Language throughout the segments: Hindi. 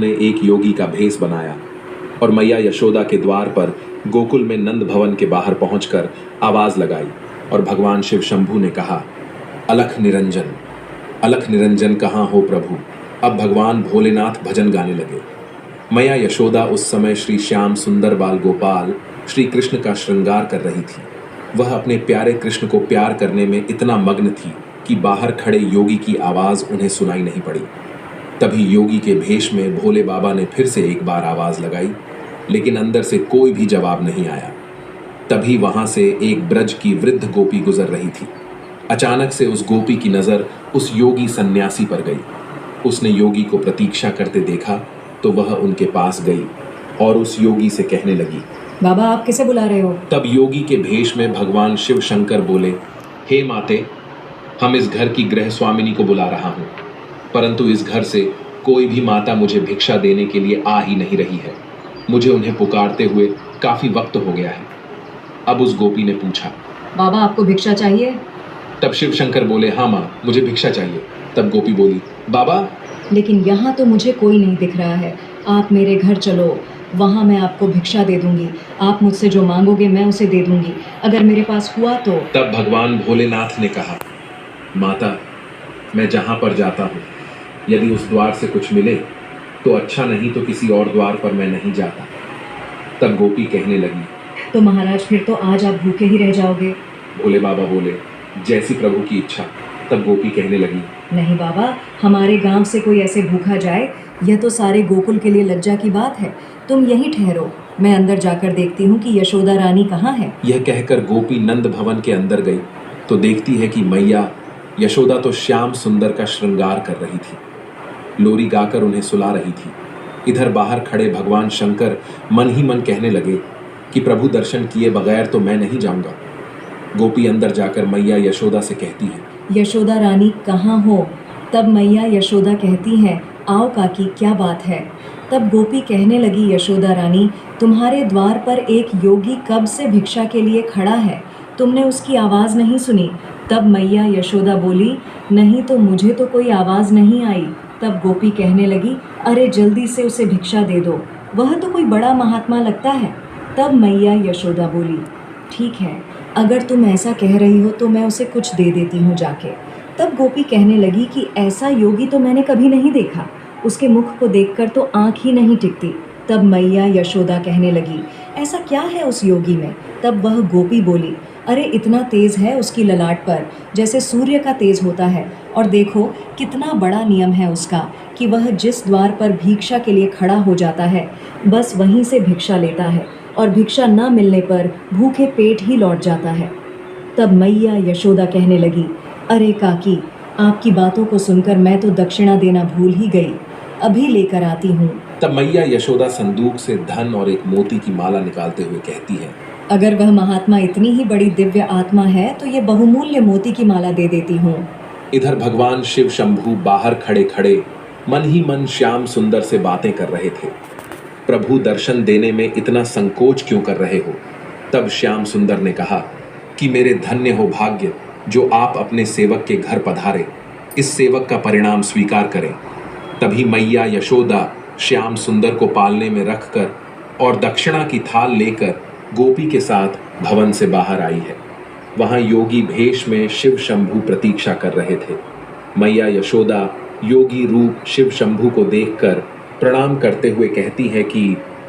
ने एक योगी का भेष बनाया और मैया यशोदा के द्वार पर गोकुल में नंद भवन के बाहर पहुंचकर आवाज लगाई और भगवान शिव शंभू ने कहा, अलख निरंजन कहाँ हो प्रभु। अब भगवान भोलेनाथ भजन गाने लगे। मैया यशोदा उस समय श्री श्याम सुंदर बाल गोपाल श्री कृष्ण का श्रृंगार कर रही थी। वह अपने प्यारे कृष्ण को प्यार करने में इतना मग्न थी कि बाहर खड़े योगी की आवाज उन्हें सुनाई नहीं पड़ी। तभी योगी के भेष में भोले बाबा ने फिर से एक बार आवाज लगाई, लेकिन अंदर से कोई भी जवाब नहीं आया। तभी वहां से एक ब्रज की वृद्ध गोपी गुजर रही थी। अचानक से उस गोपी की नजर उस योगी सन्यासी पर गई। उसने योगी को प्रतीक्षा करते देखा तो वह उनके पास गई और उस योगी से कहने लगी, बाबा आप किसे बुला रहे हो? तब योगी के भेष में भगवान शिव शंकर बोले, हे माते, हम इस घर की गृह स्वामिनी को बुला रहा हूँ, परंतु इस घर से कोई भी माता मुझे भिक्षा देने के लिए आ ही नहीं रही है। मुझे उन्हें पुकारते हुए काफी वक्त हो गया है। अब उस गोपी ने पूछा, बाबा आपको भिक्षा चाहिए? तब शिव शंकर बोले, हाँ माँ, मुझे भिक्षा चाहिए। तब गोपी बोली, बाबा, लेकिन यहाँ तो मुझे कोई नहीं दिख रहा है। आप मेरे घर चलो, वहाँ मैं आपको भिक्षा दे दूंगी। आप मुझसे जो मांगोगे मैं उसे दे दूंगी, अगर मेरे पास हुआ तो। तब भगवान भोलेनाथ ने कहा, माता, मैं जहाँ पर जाता हूँ यदि उस द्वार से कुछ मिले तो अच्छा, नहीं तो किसी और द्वार पर मैं नहीं जाता। तब गोपी कहने लगी, तो महाराज फिर तो आज आप भूखे ही रह जाओगे। भोले बाबा बोले, जैसी प्रभु की इच्छा। तब गोपी कहने लगी, नहीं बाबा, हमारे गांव से कोई ऐसे भूखा जाए, यह तो सारे गोकुल के लिए लज्जा की बात है। तुम यहीं ठहरो, मैं अंदर जाकर देखती हूँ कि यशोदा रानी कहाँ है। यह कहकर गोपी नंद भवन के अंदर गई तो देखती है कि मैया यशोदा तो श्याम सुंदर का श्रृंगार कर रही थी, लोरी गाकर उन्हें सुला रही थी। इधर बाहर खड़े भगवान शंकर मन ही मन कहने लगे कि प्रभु दर्शन किए बगैर तो मैं नहीं जाऊंगा। गोपी अंदर जाकर मैया यशोदा से कहती है, यशोदा रानी कहाँ हो? तब मैया यशोदा कहती हैं, आओ काकी, क्या बात है? तब गोपी कहने लगी, यशोदा रानी, तुम्हारे द्वार पर एक योगी कब से भिक्षा के लिए खड़ा है, तुमने उसकी आवाज़ नहीं सुनी? तब मैया यशोदा बोली, नहीं तो मुझे तो कोई आवाज़ नहीं आई। तब गोपी कहने लगी, अरे जल्दी से उसे भिक्षा दे दो, वह तो कोई बड़ा महात्मा लगता है। तब मैया यशोदा बोली, ठीक है, अगर तुम ऐसा कह रही हो तो मैं उसे कुछ दे देती हूँ जाके। तब गोपी कहने लगी कि ऐसा योगी तो मैंने कभी नहीं देखा, उसके मुख को देखकर तो आँख ही नहीं टिकती। तब मैया यशोदा कहने लगी, ऐसा क्या है उस योगी में? तब वह गोपी बोली, अरे इतना तेज है उसकी ललाट पर जैसे सूर्य का तेज होता है, और देखो कितना बड़ा नियम है उसका कि वह जिस द्वार पर भिक्षा के लिए खड़ा हो जाता है बस वहीं से भिक्षा लेता है, और भिक्षा न मिलने पर भूखे पेट ही लौट जाता है। तब मैया यशोदा कहने लगी, अरे काकी, आपकी बातों को सुनकर मैं तो दक्षिणा देना भूल ही गई, अभी लेकर आती हूँ। तब मैया यशोदा संदूक से धन और एक मोती की माला निकालते हुए कहती है, अगर वह महात्मा इतनी ही बड़ी दिव्य आत्मा है तो ये बहुमूल्य मोती की माला दे देती हूँ। इधर भगवान शिव शंभू बाहर खड़े खड़े मन ही मन श्याम सुंदर से बातें कर रहे थे। प्रभु दर्शन देने में इतना संकोच क्यों कर रहे हो? तब श्याम सुंदर ने कहा कि मेरे धन्य हो भाग्य जो आप अपने सेवक के घर पधारे, इस सेवक का परिणाम स्वीकार करें। तभी मैया यशोदा श्याम सुंदर को पालने में रखकर और दक्षिणा की थाल लेकर गोपी के साथ भवन से बाहर आई है। वहां योगी भेष में शिव शंभू प्रतीक्षा कर रहे थे। मैया यशोदा योगी रूप शिव शंभू को देखकर प्रणाम करते हुए कहती है कि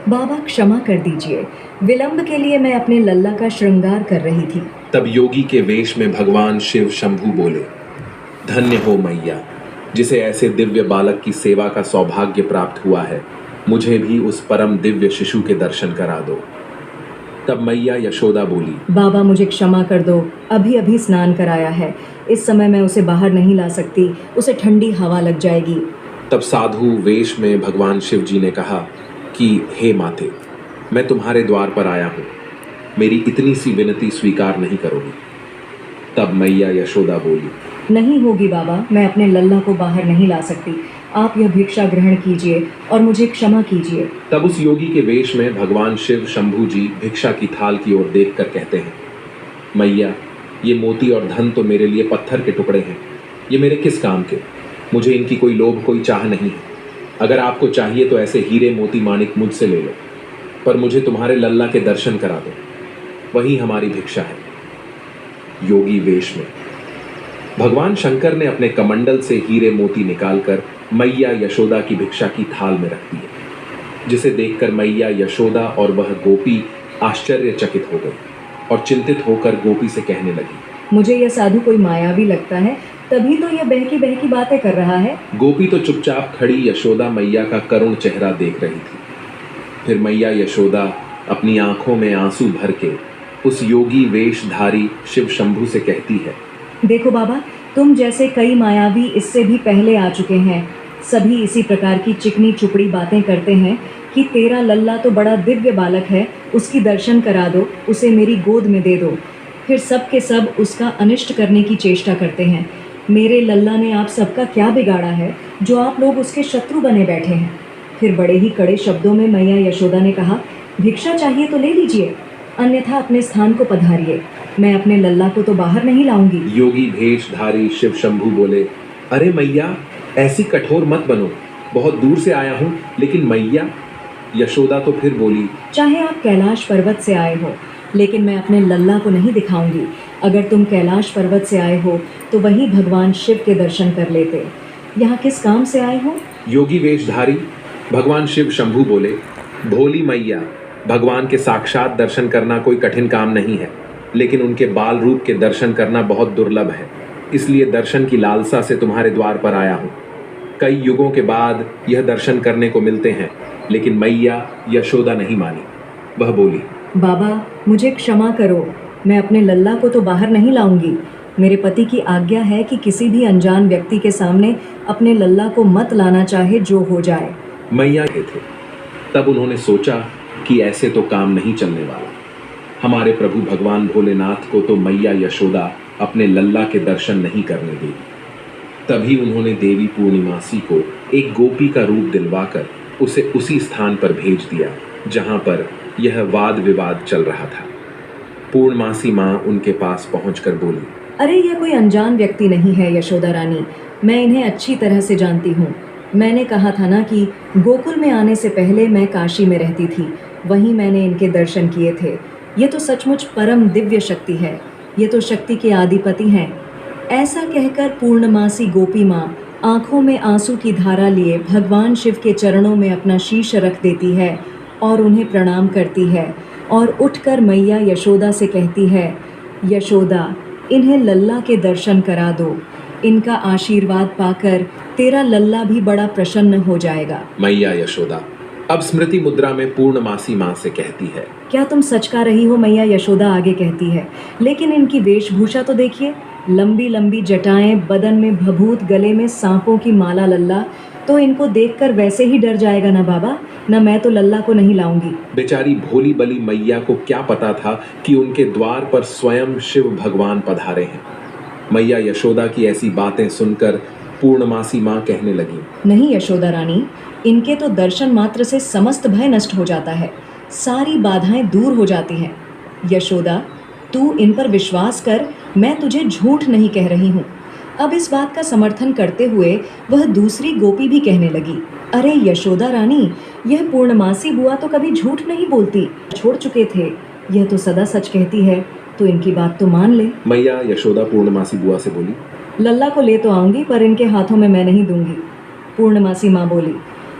बाबा क्षमा कर दीजिए, विलंब के लिए मैं अपने लल्ला का श्रृंगार कर रही थी। तब योगी के वेश में भगवान शिव शंभू बोले, धन्य हो मैया, जिसे ऐसे दिव्य बालक की सेवा का सौभाग्य प्राप्त हुआ है, मुझे भी उस परम दिव्य शिशु के दर्शन करा दो। तब मैया यशोदा बोली, बाबा मुझे क्षमा कर दो, अभी अभी स्नान कराया है, इस समय मैं उसे बाहर नहीं ला सकती, उसे ठंडी हवा लग जाएगी। तब साधु वेश में भगवान शिव जी ने कहा कि हे माते, मैं तुम्हारे द्वार पर आया हूँ, मेरी इतनी सी विनती स्वीकार नहीं करोगी? तब मैया यशोदा बोली, नहीं होगी बाबा, मैं अपने लल्ला को बाहर नहीं ला सकती, आप यह भिक्षा ग्रहण कीजिए और मुझे क्षमा कीजिए। तब उस योगी के वेश में भगवान शिव शंभू जी भिक्षा की थाल की ओर देखकर कहते हैं, मैया, ये मोती और धन तो मेरे लिए पत्थर के टुकड़े हैं, ये मेरे किस काम के? मुझे इनकी कोई लोभ कोई चाह नहीं है। अगर आपको चाहिए तो ऐसे हीरे मोती माणिक मुझसे ले लो, पर मुझे तुम्हारे लल्ला के दर्शन करा दो, वही हमारी भिक्षा है। योगी वेश में भगवान शंकर ने अपने कमंडल से हीरे मोती निकालकर मैया यशोदा की भिक्षा की थाल में रख दिए, जिसे देखकर मैया यशोदा और वह गोपी आश्चर्यचकित हो गई और चिंतित होकर गोपी से कहने लगी, मुझे यह साधु कोई मायावी लगता है, तभी तो यह बहकी बहकी बातें कर रहा है। गोपी तो चुपचाप खड़ी यशोदा मैया का करुण चेहरा देख रही थी। फिर मैया यशोदा अपनी आंखों में आंसू भर के उस योगी वेशधारी शिव शंभू से कहती है, देखो बाबा, तुम जैसे कई मायावी इससे भी पहले आ चुके हैं, सभी इसी प्रकार की चिकनी चुपड़ी बातें करते हैं कि तेरा लल्ला तो बड़ा दिव्य बालक है, उसकी दर्शन करा दो, उसे मेरी गोद में दे दो। फिर सब के सब उसका अनिष्ट करने की चेष्टा करते हैं। मेरे लल्ला ने आप सबका क्या बिगाड़ा है जो आप लोग उसके शत्रु बने बैठे हैं। फिर बड़े ही कड़े शब्दों में मैया यशोदा ने कहा, भिक्षा चाहिए तो ले लीजिए, अन्यथा अपने स्थान को पधारिए, मैं अपने लल्ला को तो बाहर नहीं लाऊंगी। योगी भेषधारी शिव शंभू बोले, अरे मैया, ऐसी कठोर मत बनो, बहुत दूर से आया हूँ। लेकिन मैया यशोदा तो फिर बोली, चाहे आप कैलाश पर्वत से आए हो, लेकिन मैं अपने लल्ला को नहीं दिखाऊंगी। अगर तुम कैलाश पर्वत से आए हो तो वही भगवान शिव के दर्शन कर लेते। यहाँ किस काम से आए हो? योगी वेशधारी भगवान शिव शंभू बोले, भोली मैया, भगवान के साक्षात दर्शन करना कोई कठिन काम नहीं है, लेकिन उनके बाल रूप के दर्शन करना बहुत दुर्लभ है। इसलिए दर्शन की लालसा से तुम्हारे द्वार पर आया हूँ। कई युगों के बाद यह दर्शन करने को मिलते हैं, लेकिन मैया यशोदा नहीं मानी। वह बोली, बाबा, मुझे क्षमा करो, मैं अपने लल्ला को तो बाहर नहीं लाऊंगी। मेरे पति की आज्ञा है कि किसी भी अनजान व्यक्ति के सामने अपने लल्ला को मत लाना, चाहे जो हो जाए। मैया थे। तब उन्होंने सोचा कि ऐसे तो काम नहीं चलने वाला। हमारे प्रभु भगवान भोलेनाथ को तो मैया यशोदा अपने लल्ला के दर्शन नहीं करने देगी। तभी उन्होंने देवी पूर्णिमासी को एक गोपी का रूप दिलवाकर उसे उसी स्थान पर भेज दिया जहां पर यह वाद विवाद चल रहा था। पूर्णमासी माँ उनके पास पहुंचकर बोली, अरे यह कोई अनजान व्यक्ति नहीं है यशोदा रानी, मैं इन्हें अच्छी तरह से जानती हूँ। मैंने कहा था ना कि गोकुल में आने से पहले मैं काशी में रहती थी, वहीं मैंने इनके दर्शन किए थे। ये तो सचमुच परम दिव्य शक्ति है, ये तो शक्ति के आदिपति हैं। ऐसा कहकर पूर्णमासी गोपी माँ आंखों में आंसू की धारा लिए भगवान शिव के चरणों में अपना शीश रख देती है और उन्हें प्रणाम करती है और उठकर मैया यशोदा से कहती है, यशोदा, इन्हें लल्ला के दर्शन करा दो, इनका आशीर्वाद पाकर तेरा लल्ला भी बड़ा प्रसन्न हो जाएगा। मैया यशोदा अब स्मृति मुद्रा में पूर्णमासी माँ से कहती है, क्या तुम सच कह रही हो? मैया यशोदा आगे कहती है, लेकिन इनकी वेशभूषा तो देखिए, लंबी लंबी जटाएं, बदन में भभूत, गले में सांपों की माला। लल्ला तो इनको देखकर वैसे ही डर जाएगा ना बाबा, ना मैं तो लल्ला को नहीं लाऊंगी। बेचारी भोली बली मैया को क्या पता था कि उनके द्वार पर स्वयं शिव भगवान पधारे हैं। मैया यशोदा की ऐसी बातें सुनकर पूर्णमासी माँ कहने लगी, नहीं यशोदा रानी, इनके तो दर्शन मात्र से समस्त भय नष्ट हो जाता है, सारी बाधाएं दूर हो जाती हैं। यशोदा, तू इन पर विश्वास कर, मैं तुझे झूठ नहीं कह रही हूँ। अब इस बात का समर्थन करते हुए वह दूसरी गोपी भी कहने लगी, अरे यशोदा रानी, यह पूर्णमासी बुआ तो कभी झूठ नहीं बोलती, छोड़ चुके थे, यह तो सदा सच कहती है, तो इनकी बात तो मान ले। मैया यशोदा पूर्णमासी बुआ से बोली, लल्ला को ले तो आऊंगी, पर इनके हाथों में मैं नहीं दूंगी। पूर्णमासी माँ बोली,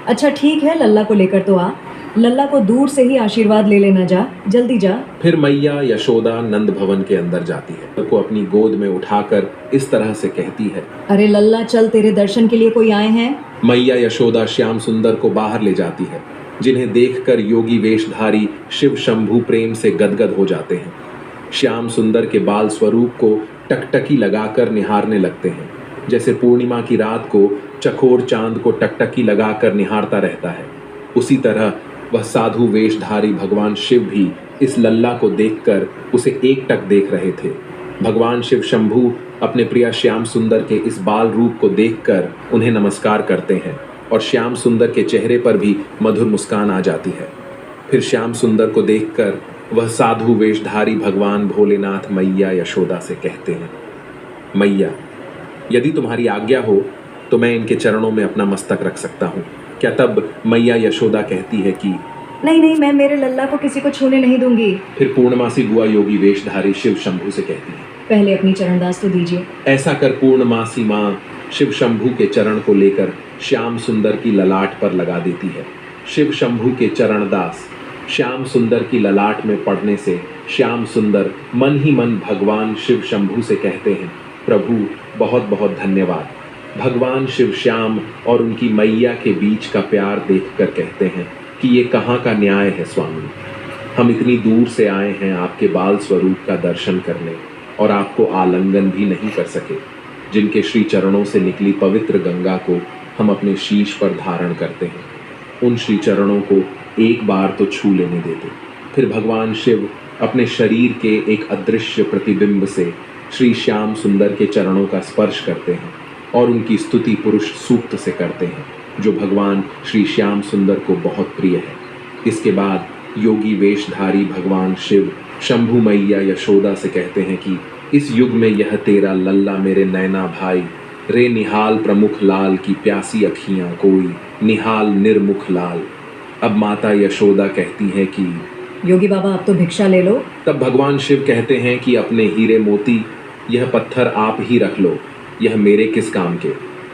अच्छा ठीक है, लल्ला को लेकर तो आ, लल्ला को दूर से ही आशीर्वाद ले लेना, जा जल्दी जा। फिर मैया यशोदा नंद भवन के अंदर जाती है, को अपनी गोद में उठाकर इस तरह से कहती है, अरे लल्ला चल, तेरे दर्शन के लिए कोई आए हैं। मैया यशोदा श्याम सुंदर को बाहर ले जाती है, जिन्हें देखकर योगी वेशधारी शिव शंभू प्रेम से गदगद हो जाते हैं। श्याम सुंदर के बाल स्वरूप को टकटकी लगाकर निहारने लगते हैं, जैसे पूर्णिमा की रात को चकोर चांद को टकटकी लगाकर निहारता रहता है। उसी तरह वह साधु वेशधारी भगवान शिव भी इस लल्ला को देखकर उसे एकटक देख रहे थे। भगवान शिव शंभू अपने प्रिय श्याम सुंदर के इस बाल रूप को देखकर उन्हें नमस्कार करते हैं और श्याम सुंदर के चेहरे पर भी मधुर मुस्कान आ जाती है। फिर श्याम सुंदर को देखकर वह साधु वेशधारी भगवान भोलेनाथ मैया यशोदा से कहते हैं, मैया, यदि तुम्हारी आज्ञा हो तो मैं इनके चरणों में अपना मस्तक रख सकता हूँ, क्या तब मैया यशोदा कहती है कि नहीं नहीं, मैं मेरे लल्ला को किसी को छूने नहीं दूंगी। फिर पूर्णमासी बुआ योगी वेशधारी शिव शंभू से कहती है, पहले अपनी चरणदास तो दीजिए। ऐसा कर पूर्णमासी माँ शिव शंभू के चरण को लेकर श्याम सुंदर की ललाट पर लगा देती है। शिव शंभू के चरणदास श्याम सुंदर की ललाट में पड़ने से श्याम सुंदर मन ही मन भगवान शिव शंभू से कहते हैं, प्रभु बहुत बहुत धन्यवाद। भगवान शिव श्याम और उनकी मैया के बीच का प्यार देखकर कहते हैं कि ये कहाँ का न्याय है स्वामी। हम इतनी दूर से आए हैं आपके बाल स्वरूप का दर्शन करने और आपको आलिंगन भी नहीं कर सके। जिनके श्री चरणों से निकली पवित्र गंगा को हम अपने शीश पर धारण करते हैं, उन श्री चरणों को एक बार तो छू लेने देते। फिर भगवान शिव अपने शरीर के एक अदृश्य प्रतिबिंब से श्री श्याम सुंदर के चरणों का स्पर्श करते हैं और उनकी स्तुति पुरुष सूक्त से करते हैं, जो भगवान श्री श्याम सुंदर को बहुत प्रिय है। इसके बाद योगी वेशधारी भगवान शिव शंभू मैया यशोदा से कहते हैं कि इस युग में यह तेरा लल्ला मेरे नैना भाई, रे निहाल प्रमुख लाल की प्यासी अखियां कोई निहाल निर्मुख लाल। अब माता यशोदा कहती है कि योगी बाबा अब तो भिक्षा ले लो। तब भगवान शिव कहते हैं कि अपने हीरे मोती यह पत्थर आप ही रख लो, यह मेरे किस काम के।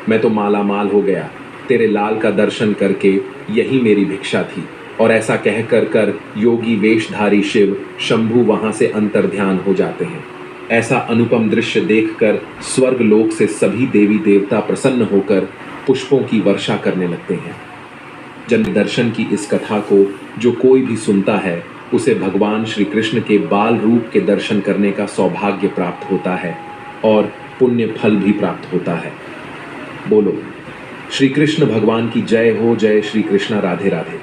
मैं तो माला माल हो गया, तेरे लाल का दर्शन करके यही मेरी भिक्षा थी। और ऐसा कह कर योगी वेशधारी शिव शंभू वहां से अंतर्ध्यान हो जाते हैं। ऐसा अनुपम दृश्य देखकर स्वर्ग लोक से सभी देवी देवता प्रसन्न होकर पुष्पों की वर्षा करने लगते हैं। जन दर्शन की इस कथा को जो कोई भी सुनता है, उसे भगवान श्री कृष्ण के बाल रूप के दर्शन करने का सौभाग्य प्राप्त होता है और पुण्य फल भी प्राप्त होता है। बोलो श्री कृष्ण भगवान की जय हो। जय श्री कृष्ण। राधे राधे।